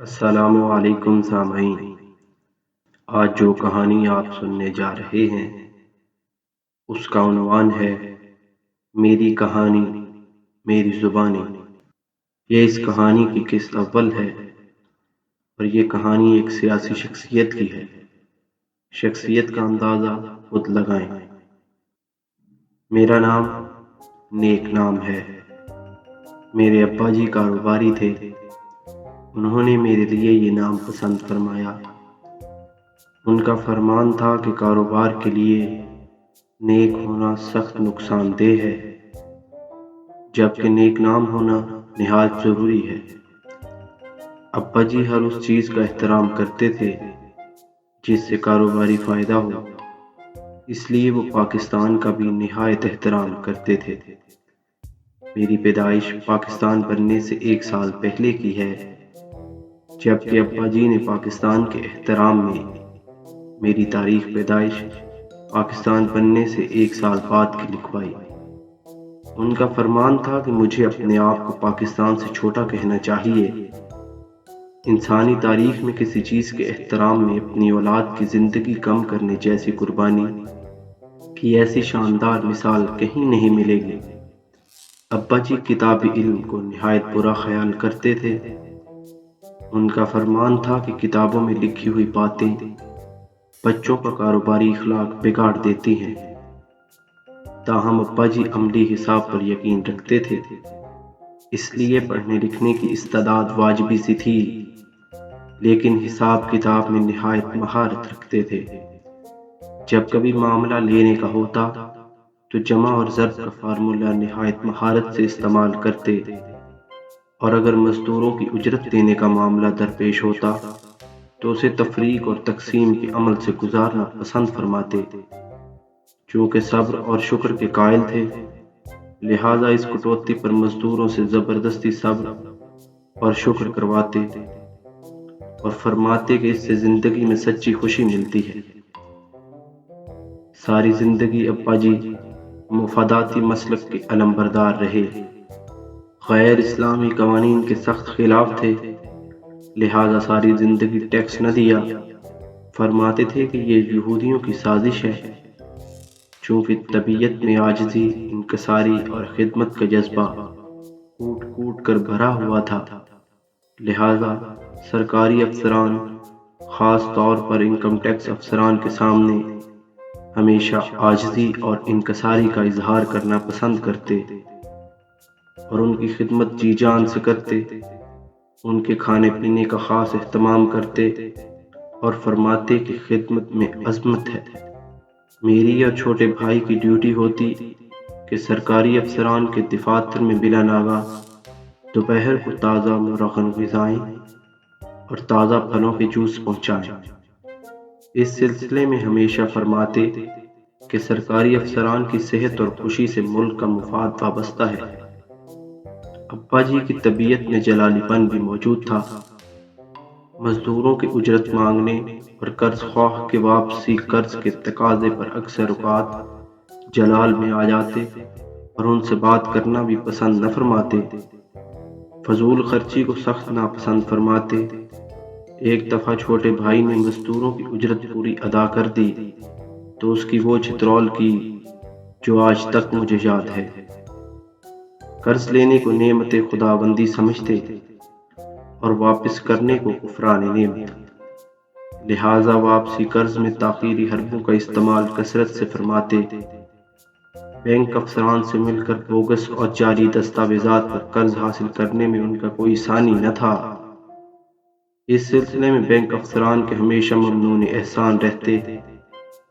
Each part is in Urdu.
السلام علیکم سامعین، آج جو کہانی آپ سننے جا رہے ہیں اس کا عنوان ہے میری کہانی میری زبانی۔ یہ اس کہانی کی قسط اول ہے اور یہ کہانی ایک سیاسی شخصیت کی ہے۔ شخصیت کا اندازہ خود لگائیں۔ میرا نام نیک نام ہے۔ میرے ابا جی کاروباری تھے، انہوں نے میرے لیے یہ نام پسند فرمایا۔ ان کا فرمان تھا کہ کاروبار کے لیے نیک ہونا سخت نقصان دہ ہے، جبکہ نیک نام ہونا نہایت ضروری ہے۔ ابا جی ہر اس چیز کا احترام کرتے تھے جس سے کاروباری فائدہ ہو، اس لیے وہ پاکستان کا بھی نہایت احترام کرتے تھے۔ میری پیدائش پاکستان بننے سے 1 سال پہلے کی ہے، جبکہ ابا جی نے پاکستان کے احترام میں میری تاریخ پیدائش پاکستان بننے سے 1 سال بعد کی لکھوائی۔ ان کا فرمان تھا کہ مجھے اپنے آپ کو پاکستان سے چھوٹا کہنا چاہیے۔ انسانی تاریخ میں کسی چیز کے احترام میں اپنی اولاد کی زندگی کم کرنے جیسی قربانی کی ایسی شاندار مثال کہیں نہیں ملے گی۔ ابا جی کتابی علم کو نہایت برا خیال کرتے تھے۔ ان کا فرمان تھا کہ کتابوں میں لکھی ہوئی باتیں بچوں کا کاروباری اخلاق بگاڑ دیتی ہیں۔ تاہم ابا جی عملی حساب پر یقین رکھتے تھے، اس لیے پڑھنے لکھنے کی استعداد واجبی سی تھی، لیکن حساب کتاب میں نہایت مہارت رکھتے تھے۔ جب کبھی معاملہ لینے کا ہوتا تو جمع اور ضرب کا فارمولہ نہایت مہارت سے استعمال کرتے، اور اگر مزدوروں کی اجرت دینے کا معاملہ درپیش ہوتا تو اسے تفریق اور تقسیم کے عمل سے گزارنا پسند فرماتے۔ چونکہ صبر اور شکر کے قائل تھے، لہٰذا اس کٹوتی پر مزدوروں سے زبردستی صبر اور شکر کرواتے اور فرماتے کہ اس سے زندگی میں سچی خوشی ملتی ہے۔ ساری زندگی ابا جی مفاداتی مسلک کے علمبردار رہے، غیر اسلامی قوانین کے سخت خلاف تھے، لہٰذا ساری زندگی ٹیکس نہ دیا۔ فرماتے تھے کہ یہ یہودیوں کی سازش ہے۔ چونکہ طبیعت میں عاجزی، انکساری اور خدمت کا جذبہ کوٹ کوٹ کر بھرا ہوا تھا، لہٰذا سرکاری افسران، خاص طور پر انکم ٹیکس افسران کے سامنے ہمیشہ عاجزی اور انکساری کا اظہار کرنا پسند کرتے اور ان کی خدمت جی جان سے کرتے۔ ان کے کھانے پینے کا خاص اہتمام کرتے اور فرماتے کہ خدمت میں عظمت ہے۔ میری اور چھوٹے بھائی کی ڈیوٹی ہوتی کہ سرکاری افسران کے دفاتر میں بلا ناغہ دوپہر کو تازہ مرغن غذائیں اور تازہ پھلوں کے جوس پہنچائیں۔ اس سلسلے میں ہمیشہ فرماتے کہ سرکاری افسران کی صحت اور خوشی سے ملک کا مفاد وابستہ ہے۔ ابا جی کی طبیعت میں جلالی پن بھی موجود تھا۔ مزدوروں کی اجرت مانگنے اور قرض خواہ کے واپسی قرض کے تقاضے پر اکثر اوقات جلال میں آ جاتے اور ان سے بات کرنا بھی پسند نہ فرماتے۔ فضول خرچی کو سخت ناپسند فرماتے۔ ایک دفعہ چھوٹے بھائی نے مزدوروں کی اجرت پوری ادا کر دی تو اس کی وہ چترول کی جو آج تک مجھے یاد ہے۔ قرض لینے کو نعمت خداوندی سمجھتے اور واپس کرنے کو کفران نعمت، لہٰذا واپسی قرض میں تاخیری حربوں کا استعمال کثرت سے فرماتے۔ بینک افسران سے مل کر بوگس اور جعلی دستاویزات پر قرض حاصل کرنے میں ان کا کوئی ثانی نہ تھا۔ اس سلسلے میں بینک افسران کے ہمیشہ ممنون احسان رہتے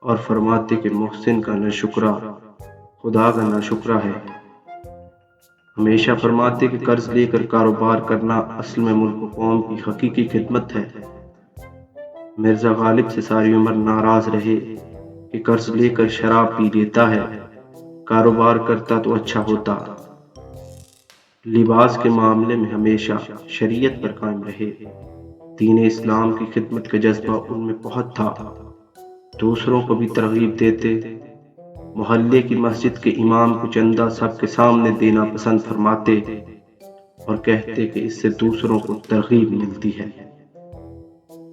اور فرماتے کہ محسن کا نہ شکرہ خدا کا نہ شکرہ ہے۔ ہمیشہ فرماتے کہ قرض لے کر کاروبار کرنا اصل میں ملک و قوم کی حقیقی خدمت ہے۔ مرزا غالب سے ساری عمر ناراض رہے کہ قرض لے کر شراب پی لیتا ہے، کاروبار کرتا تو اچھا ہوتا۔ لباس کے معاملے میں ہمیشہ شریعت پر قائم رہے۔ دین اسلام کی خدمت کا جذبہ ان میں بہت تھا۔ دوسروں کو بھی ترغیب دیتے۔ محلے کی مسجد کے امام کو چندہ سب کے سامنے دینا پسند فرماتے اور کہتے کہ اس سے دوسروں کو ترغیب ملتی ہے۔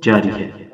جاری ہے۔